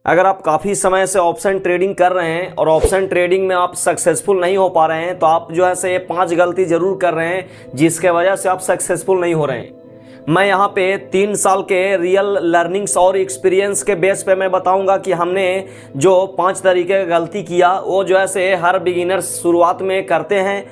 अगर आप काफ़ी समय से ऑप्शन ट्रेडिंग कर रहे हैं और ऑप्शन ट्रेडिंग में आप सक्सेसफुल नहीं हो पा रहे हैं तो आप जो है से ये 5 गलती ज़रूर कर रहे हैं जिसके वजह से आप सक्सेसफुल नहीं हो रहे हैं। मैं यहाँ पे 3 साल के रियल लर्निंग्स और एक्सपीरियंस के बेस पे मैं बताऊंगा कि हमने जो 5 तरीके का गलती किया वो जो है से हर बिगिनर्स शुरुआत में करते हैं,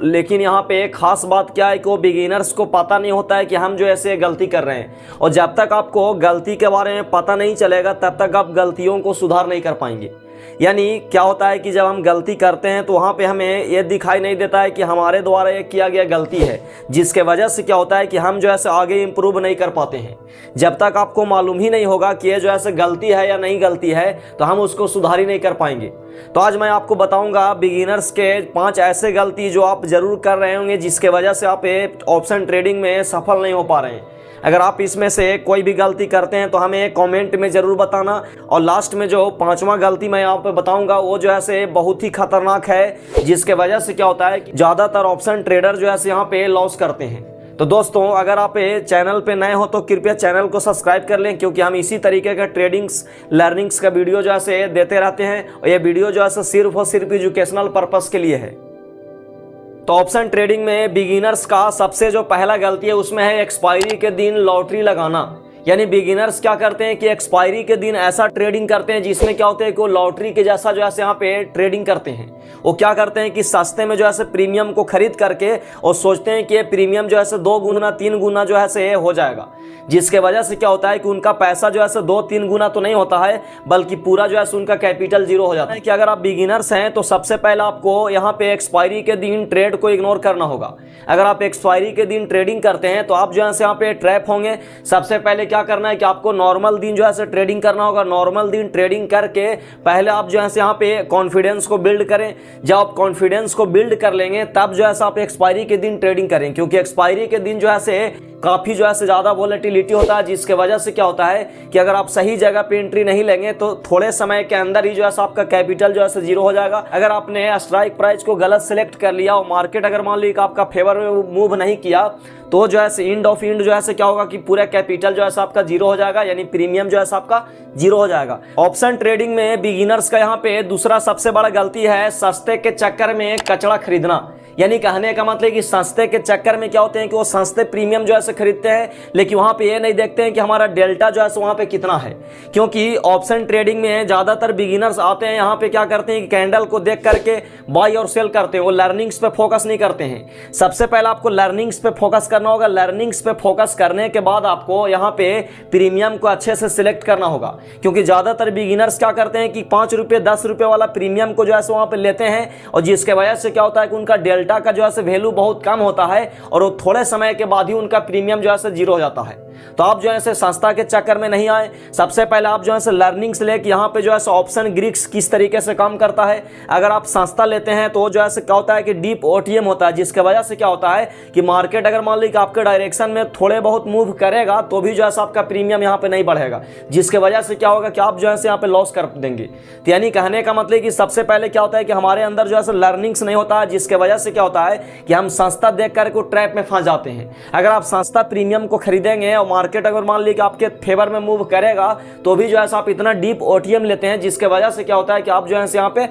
लेकिन यहाँ पे एक खास बात क्या है कि वो बिगिनर्स को पता नहीं होता है कि हम जो ऐसे गलती कर रहे हैं, और जब तक आपको गलती के बारे में पता नहीं चलेगा तब तक आप गलतियों को सुधार नहीं कर पाएंगे। यानी क्या होता है कि जब हम गलती करते हैं तो वहाँ पे हमें ये दिखाई नहीं देता है कि हमारे द्वारा ये किया गया गलती है, जिसके वजह से क्या होता है कि हम जो है आगे इम्प्रूव नहीं कर पाते हैं। जब तक आपको मालूम ही नहीं होगा कि ये जो है गलती है या नहीं गलती है तो हम उसको सुधार ही नहीं कर पाएंगे। तो आज मैं आपको बताऊंगा बिगिनर्स के 5 ऐसे गलती जो आप ज़रूर कर रहे होंगे जिसके वजह से आप ऑप्शन ट्रेडिंग में सफल नहीं हो पा रहे हैं। अगर आप इसमें से कोई भी गलती करते हैं तो हमें कमेंट में ज़रूर बताना। और लास्ट में जो 5वां गलती मैं यहाँ पे बताऊंगा वो जो है से बहुत ही खतरनाक है, जिसके वजह से क्या होता है कि ज़्यादातर ऑप्शन ट्रेडर जो है से यहाँ पे लॉस करते हैं। तो दोस्तों अगर आप चैनल पे नए हो तो कृपया चैनल को सब्सक्राइब कर लें, क्योंकि हम इसी तरीके का ट्रेडिंग्स लर्निंग्स का वीडियो जो है से देते रहते हैं और ये वीडियो जो है से सिर्फ और सिर्फ एजुकेशनल पर्पज़ के लिए है। तो ऑप्शन ट्रेडिंग में बिगिनर्स का सबसे जो पहला गलती है उसमें है एक्सपायरी के दिन लॉटरी लगाना। यानी बिगिनर्स क्या करते हैं कि एक्सपायरी के दिन ऐसा ट्रेडिंग करते हैं जिसमें क्या होता है कि वो लॉटरी के जैसा जो है यहाँ पे ट्रेडिंग करते हैं। वो क्या करते हैं कि सस्ते में जो है प्रीमियम को खरीद करके और सोचते हैं कि ये प्रीमियम जो है 2 गुना 3 गुना जो है हो जाएगा, जिसके वजह से क्या होता है कि उनका पैसा जो है 2-3 गुना तो नहीं होता है बल्कि पूरा जो है उनका कैपिटल जीरो हो जाता है। कि अगर आप बिगिनर्स हैं तो सबसे पहले आपको यहाँ पे एक्सपायरी के दिन ट्रेड को इग्नोर करना होगा। अगर आप एक्सपायरी के दिन ट्रेडिंग करते हैं तो आप जो है यहाँ पे ट्रैप होंगे। सबसे पहले क्या करना है कि आपको नॉर्मल दिन जो है ट्रेडिंग करना होगा। नॉर्मल दिन ट्रेडिंग करके पहले आप जो है यहाँ पे कॉन्फिडेंस को बिल्ड करें। जब आप कॉन्फिडेंस को बिल्ड कर लेंगे तब जो है आप एक्सपायरी के दिन ट्रेडिंग करें, क्योंकि एक्सपायरी के दिन जो है काफ़ी जो है ज़्यादा वोलेटिलिटी होता है, जिसके वजह से क्या होता है कि अगर आप सही जगह पे एंट्री नहीं लेंगे तो थोड़े समय के अंदर ही जो है आपका कैपिटल जो है जीरो हो जाएगा। अगर आपने स्ट्राइक प्राइस को गलत सेलेक्ट कर लिया और मार्केट अगर मान लीजिए आपका फेवर में मूव नहीं किया तो जो है इंड ऑफ इंड जो है क्या होगा कि पूरा कैपिटल जो है आपका जीरो हो जाएगा, यानी प्रीमियम जो है आपका जीरो हो जाएगा। ऑप्शन ट्रेडिंग में बिगिनर्स का यहाँ पे दूसरा सबसे बड़ा गलती है सस्ते के चक्कर में कचड़ा खरीदना। यानी कहने का मतलब कि सस्ते के चक्कर में क्या होते हैं कि वो सस्ते प्रीमियम जो है खरीदते हैं, लेकिन वहाँ पे ये नहीं देखते हैं कि हमारा डेल्टा जो है वहाँ पे कितना है। क्योंकि ऑप्शन ट्रेडिंग में ज़्यादातर बिगिनर्स आते हैं यहाँ पे क्या करते हैं कि कैंडल को देख करके बाई और सेल करते हैं, वो लर्निंग्स पे फोकस नहीं करते हैं। सबसे पहले आपको लर्निंग्स पे फोकस करना होगा। लर्निंग्स पे फोकस करने के बाद आपको यहाँ पे प्रीमियम को अच्छे से सिलेक्ट करना होगा, क्योंकि ज़्यादातर बिगिनर्स क्या करते हैं कि 5 रुपये 10 रुपये वाला प्रीमियम को जो है वहाँ पे लेते हैं, और जिसके वजह से क्या होता है कि उनका डेल्टा का जो है वैल्यू बहुत कम होता है और वो थोड़े समय के बाद ही उनका प्रीमियम जो है जीरो हो जाता है। तो आप जो है संस्था के चक्कर में नहीं आए। सबसे पहले आप जो है लर्निंग से लेके यहाँ पे जो है ऑप्शन ग्रीक्स किस तरीके से काम करता है। अगर आप संस्था लेते हैं तो जो है क्या होता है कि डीप ओटीएम होता है, जिसके वजह से क्या होता है कि मार्केट अगर मान ली कि आपके डायरेक्शन में थोड़े बहुत मूव करेगा तो भी जो है आपका प्रीमियम यहाँ पे नहीं बढ़ेगा, जिसके वजह से क्या होगा कि आप जो है यहाँ पे लॉस कर देंगे। तो यानी कहने का मतलब कि सबसे पहले क्या होता है कि हमारे अंदर जो है लर्निंग्स नहीं होता है, जिसके वजह से क्या होता है कि हम संस्था देख करके ट्रैप में फंस जाते हैं। अगर आप संस्था प्रीमियम को खरीदेंगे और मार्केट अगर मान ली कि आपके फेवर में मूव करेगा तो भी जो है आप इतना डीप ओटीएम लेते हैं, जिसके वजह से क्या होता है कि आप जो है यहाँ पे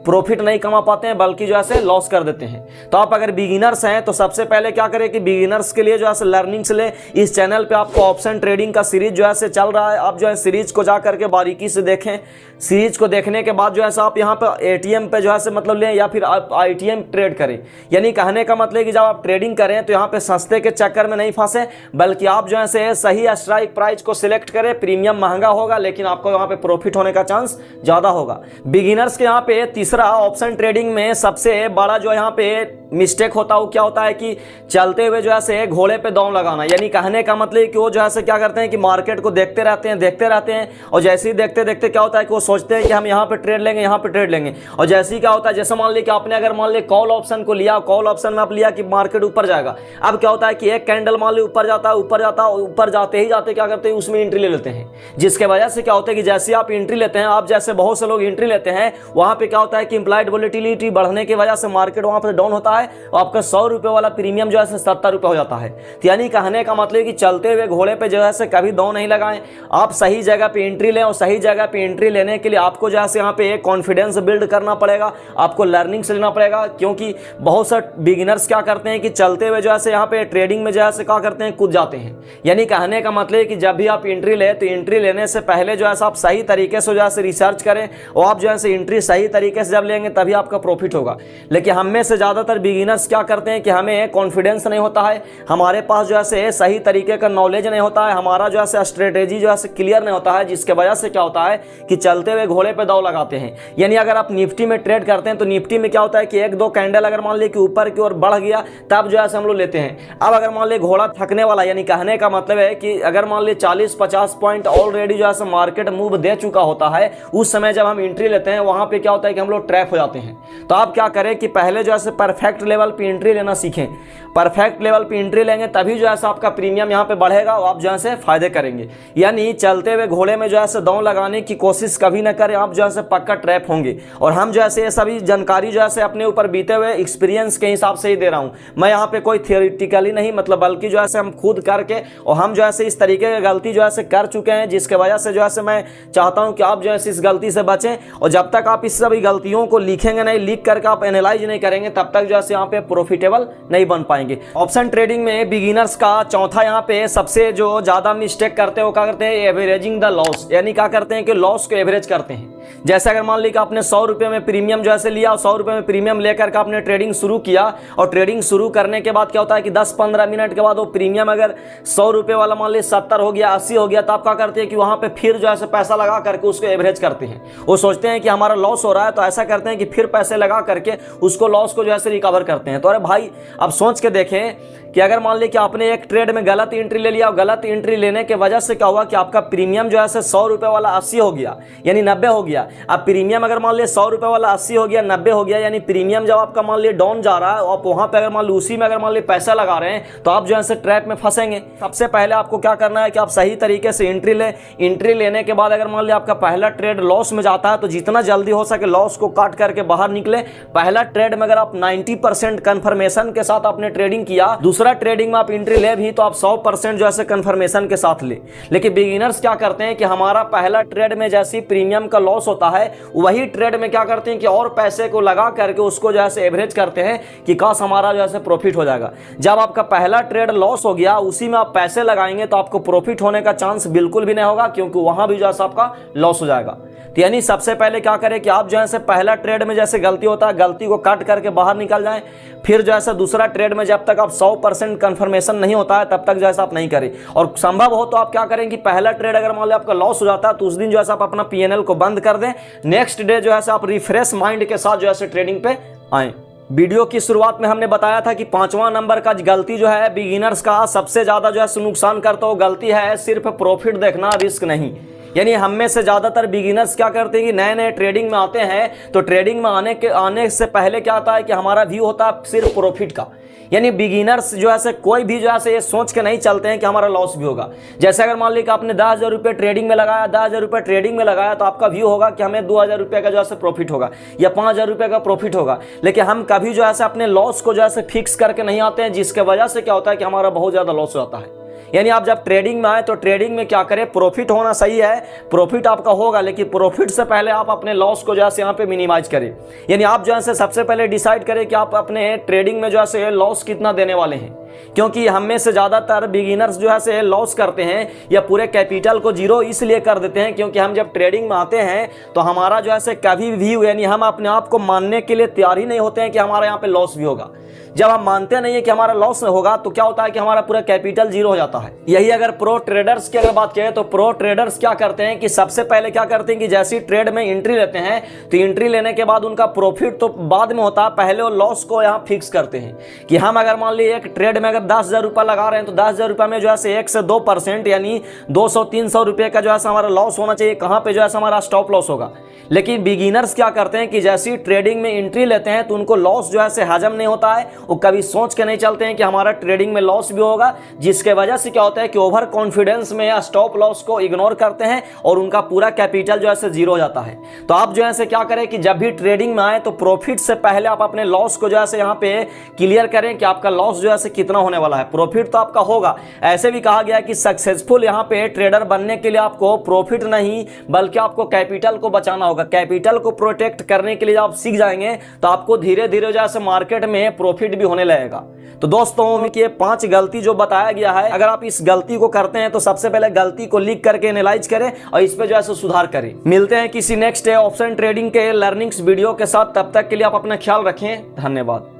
प्रॉफिट नहीं कमा पाते हैं बल्कि जो है लॉस कर देते हैं। तो आप अगर बिगिनर्स हैं तो सबसे पहले क्या करें कि बिगिनर्स के लिए जो है लर्निंग से ले। इस चैनल पे आपको ऑप्शन ट्रेडिंग का सीरीज जो है चल रहा है, आप जो है सीरीज को जा करके बारीकी से देखें। सीरीज को देखने के बाद जो है आप यहाँ पे एटीएम पे जो है मतलब लें या फिर आप आईटीएम ट्रेड करें। यानी कहने का मतलब कि जब आप ट्रेडिंग करें तो यहाँ पे सस्ते के चक्कर में नहीं फंसे, बल्कि आप जो है सही स्ट्राइक प्राइस को सिलेक्ट करें। प्रीमियम महंगा होगा लेकिन आपको यहाँ पे प्रॉफिट होने का चांस ज़्यादा होगा। बिगिनर्स के यहाँ पे तीसरा ऑप्शन ट्रेडिंग में सबसे बड़ा जो यहाँ पे मिस्टेक होता है वो क्या होता है कि चलते हुए जो है घोड़े पे दौड़ लगाना। यानी कहने का मतलब कि वो जो है क्या करते हैं कि मार्केट को देखते रहते हैं और जैसे ही देखते देखते क्या होता है कि वो सोचते हैं कि हम यहाँ पे ट्रेड लेंगे, यहाँ पे ट्रेड लेंगे। और जैसे ही क्या होता है, जैसे मान ली कि आपने अगर मान ली कॉल ऑप्शन को लिया, कॉल ऑप्शन में आप लिया कि मार्केट ऊपर जाएगा। अब क्या होता है कि एक कैंडल मान ली ऊपर जाता है, ऊपर जाते ही जाते क्या करते हैं उसमें एंट्री ले लेते हैं, जिसके वजह से क्या होता है कि जैसे आप एंट्री लेते हैं, आप जैसे बहुत से लोग एंट्री लेते हैं, वहाँ पे क्या होता है कि इंप्लाइड वोलेटिलिटी बढ़ने की वजह से मार्केट वहाँ पर डाउन होता है है और आपका 100 रुपये वाला प्रीमियम जो है 70 रुपये हो जाता है। तो यानी कहने का मतलब कि चलते हुए घोड़े पे जो है कभी दांव नहीं लगाएं, आप सही जगह पे एंट्री लें और सही जगह पे एंट्री लेने के लिए आपको जो है यहाँ पे एक कॉन्फिडेंस बिल्ड करना पड़ेगा, आपको लर्निंग से लेना पड़ेगा। क्योंकि बहुत से बिगिनर्स क्या करते हैं कि चलते हुए जो है यहाँ पे ट्रेडिंग में जो है क्या करते हैं, कूद जाते हैं। यानी कहने का मतलब कि जब भी आप एंट्री ले तो एंट्री लेने से पहले जो है आप सही तरीके से जो है रिसर्च करें और आप जो है एंट्री सही तरीके से जब लेंगे तभी आपका प्रॉफिट होगा। लेकिन हम में से ज़्यादातर बिगिनर्स क्या करते हैं कि हमें कॉन्फिडेंस नहीं होता है, हमारे पास जो है सही तरीके का नॉलेज नहीं होता है, हमारा जो है स्ट्रेटेजी जो है क्लियर नहीं होता है, जिसके वजह से क्या होता है कि चलते हुए घोड़े पे दांव लगाते हैं। यानी अगर आप निफ्टी में ट्रेड करते हैं तो निफ्टी में क्या होता है कि एक दो कैंडल अगर मान ली कि ऊपर की ओर बढ़ गया तब जो है हम लोग लेते हैं। अब अगर मान ली घोड़ा थकने वाला, यानी कहने का मतलब है कि अगर मान ली 40-50 पॉइंट ऑलरेडी जो है मार्केट मूव दे चुका होता है, उस समय जब हम एंट्री लेते हैं वहां पे क्या होता है कि हम लोग ट्रैप हो जाते हैं। तो आप क्या करें कि पहले जो है परफेक्ट लेवल पे एंट्री लेना सीखें। परफेक्ट लेवल पे एंट्री लेंगे तभी जो है आपका प्रीमियम यहाँ पे बढ़ेगा और आप जो है फायदे करेंगे। यानी चलते हुए घोड़े में जो है दांव लगाने की कोशिश कभी ना करें, आप जो है पक्का ट्रैप होंगे। और हम जो है ये सभी जानकारी जो है अपने ऊपर बीते हुए एक्सपीरियंस के हिसाब से ही दे रहा हूँ। मैं यहाँ पे कोई थियोरिटिकली नहीं, मतलब बल्कि जो है हम खुद करके और हम जो है इस तरीके की गलती जो है कर चुके हैं, जिसके वजह से जो है मैं चाहता हूँ कि आप जो है इस गलती से बचें। और जब तक आप इस सभी गलतियों को लिखेंगे नहीं, लिख करके आप एनालाइज नहीं करेंगे, तब तक जो है यहाँ पे प्रॉफिटेबल नहीं बन पाएंगे। ऑप्शन ट्रेडिंग में बिगिनर्स का चौथा यहाँ पे सबसे जो ज्यादा मिस्टेक करते हैं वो क्या करते हैं, एवरेजिंग द लॉस। यानी क्या करते हैं कि लॉस को एवरेज करते हैं। जैसे अगर मान ली कि आपने 100 रुपये में प्रीमियम जो है लिया और 100 रुपये में प्रीमियम लेकर के आपने ट्रेडिंग शुरू किया और ट्रेडिंग शुरू करने के बाद क्या होता है कि 10-15 मिनट के बाद वो प्रीमियम अगर 100 रुपये वाला मान ली 70 हो गया, 80 हो गया, तो आप क्या करते हैं कि वहां पे फिर जो है पैसा लगा करके उसको एवरेज करते हैं। वो सोचते हैं कि हमारा लॉस हो रहा है तो ऐसा करते हैं कि फिर पैसे लगा करके उसको लॉस को जो है रिकवर करते हैं। तो अरे भाई अब सोच के देखें कि अगर मान ली कि आपने एक ट्रेड में गलत एंट्री ले लिया और गलत एंट्री लेने के वजह से क्या हुआ कि आपका प्रीमियम जो है 100 रुपये वाला 80 हो गया, यानी 90 हो गया। अब प्रीमियम अगर मान ली 100 रुपये वाला 80 हो गया, 90 हो गया, यानी प्रीमियम जब आपका मान ली डाउन जा रहा है, आप वहां पे अगर मान ली उसी में अगर मान ली पैसा लगा रहे हैं तो आप जो है ट्रैप में फंसेंगे। सबसे पहले आपको क्या करना है कि आप सही तरीके से एंट्री ले। एंट्री लेने के बाद अगर मान ली आपका पहला ट्रेड लॉस में जाता है तो जितना जल्दी हो सके लॉस को काट करके बाहर निकले। पहला ट्रेड में अगर आप 90% कंफर्मेशन के साथ आपने ट्रेडिंग किया, दूसरा ट्रेडिंग में आप एंट्री ले भी तो आप 100% जो है कंफर्मेशन के साथ ले। लेकिन बिगिनर्स क्या करते हैं कि हमारा पहला ट्रेड में जैसे प्रीमियम का लॉस होता है, वही ट्रेड में क्या करते हैं कि और पैसे को लगा करके उसको जो है एवरेज करते हैं कि काश हमारा जो है प्रॉफिट हो जाएगा। जब आपका पहला ट्रेड लॉस हो गया, उसी में आप पैसे लगाएंगे तो आपको प्रॉफिट होने का चांस बिल्कुल भी नहीं होगा, क्योंकि वहां भी जो है आपका लॉस हो जाएगा। तो यानी सबसे पहले क्या करें कि आप जो है पहला ट्रेड में जैसे गलती होता है, गलती को काट करके बाहर निकल जाएं। फिर जो है दूसरा ट्रेड में जब तक आप 100% कंफर्मेशन नहीं होता है तब तक जो है आप नहीं करें। और संभव हो तो आप क्या करें कि पहला ट्रेड अगर मान लो आपका लॉस हो जाता है तो उस दिन जो है आप अपना PNL को बंद कर दें। नेक्स्ट डे जो है आप रिफ्रेश माइंड के साथ जो है ट्रेडिंग पे आए। वीडियो की शुरुआत में हमने बताया था कि 5वां नंबर का गलती जो है बिगिनर्स का सबसे ज्यादा जो है नुकसान करता हो गलती है सिर्फ प्रॉफिट देखना, रिस्क नहीं। यानी हम में से ज्यादातर बिगिनर्स क्या करते हैं कि नए नए ट्रेडिंग में आते हैं तो ट्रेडिंग में आने से पहले क्या होता है कि हमारा व्यू होता है सिर्फ प्रॉफिट का। यानी बिगिनर्स जो है कोई भी जो है ये सोच के नहीं चलते हैं कि हमारा लॉस भी होगा। जैसे अगर मान ली कि आपने 10,000 रुपये ट्रेडिंग में लगाया, 10,000 रुपये ट्रेडिंग में लगाया तो आपका व्यू होगा कि हमें 2,000 रुपये का जो है प्रॉफिट होगा या 5,000 रुपये का प्रॉफिट होगा। लेकिन हम कभी जो है अपने लॉस को जो है फिक्स करके नहीं आते हैं, जिसके वजह से क्या होता है कि हमारा बहुत ज्यादा लॉस हो जाता है। यानी आप जब ट्रेडिंग में आए तो ट्रेडिंग में क्या करें, प्रॉफिट होना सही है, प्रॉफिट आपका होगा, लेकिन प्रॉफिट से पहले आप अपने लॉस को जो है यहाँ पे मिनिमाइज करें। यानी आप जो है सबसे पहले डिसाइड करें कि आप अपने ट्रेडिंग में जो है लॉस कितना देने वाले हैं। क्योंकि हम में से ज्यादातर बिगिनर्स जो है लॉस करते हैं या पूरे कैपिटल को जीरो इसलिए कर देते हैं क्योंकि हम जब ट्रेडिंग में आते हैं तो हमारा जो है कभी भी यानी हम अपने आप को मानने के लिए तैयार ही नहीं होते हैं कि हमारा यहाँ पे लॉस भी होगा। जब हम मानते नहीं है कि हमारा लॉस होगा तो क्या होता है कि हमारा पूरा कैपिटल जीरो हो जाता है। यही अगर प्रो ट्रेडर्स की अगर बात करें तो प्रो ट्रेडर्स क्या करते हैं कि सबसे पहले क्या करते हैं कि जैसी ट्रेड में एंट्री लेते हैं तो एंट्री लेने के बाद उनका प्रॉफिट तो बाद में होता है, पहले वो लॉस को यहाँ फिक्स करते हैं कि हम अगर मान ली एक ट्रेड ट्रेड में अगर 10,000 रुपये लगा रहे हैं तो 10,000 रुपये में जो है 1 से 2% यानी 200-300 रुपये का जो है हमारा लॉस होना चाहिए। कहाँ पे जो है हमारा स्टॉप लॉस होगा। लेकिन बिगिनर्स क्या करते हैं कि जैसे ही ट्रेडिंग में एंट्री लेते हैं तो उनको लॉस जो है हजम नहीं होता है। वो कभी सोच के नहीं चलते हैं कि हमारा ट्रेडिंग में लॉस भी होगा, जिसके वजह से क्या होता है कि ओवर कॉन्फिडेंस में या स्टॉप लॉस को इग्नोर करते हैं और उनका पूरा कैपिटल जो है जीरो हो जाता है। तो आप जो है क्या करें कि जब भी ट्रेडिंग में आए तो प्रॉफिट से पहले आप अपने लॉस को जो है यहाँ पे क्लियर करें कि आपका लॉस जो है कितना होने वाला है। प्रॉफिट तो आपका होगा। ऐसे भी कहा गया कि सक्सेसफुल यहाँ पे ट्रेडर बनने के लिए आपको प्रॉफिट नहीं बल्कि आपको कैपिटल को बचाना होगा। कैपिटल को प्रोटेक्ट करने के लिए जब आप सीख जाएंगे तो आपको धीरे धीरे जैसे मार्केट में प्रॉफिट भी होने लगेगा। तो दोस्तों ये 5 गलती जो बताया गया है, अगर आप इस गलती को करते हैं तो सबसे पहले गलती को लिख करके एनालाइज करें और इस पे जो है सुधार करें। मिलते हैं किसी नेक्स्ट ऑप्शन ट्रेडिंग के लर्निंग्स वीडियो के साथ। तब तक के लिए आप अपना ख्याल रखें। धन्यवाद।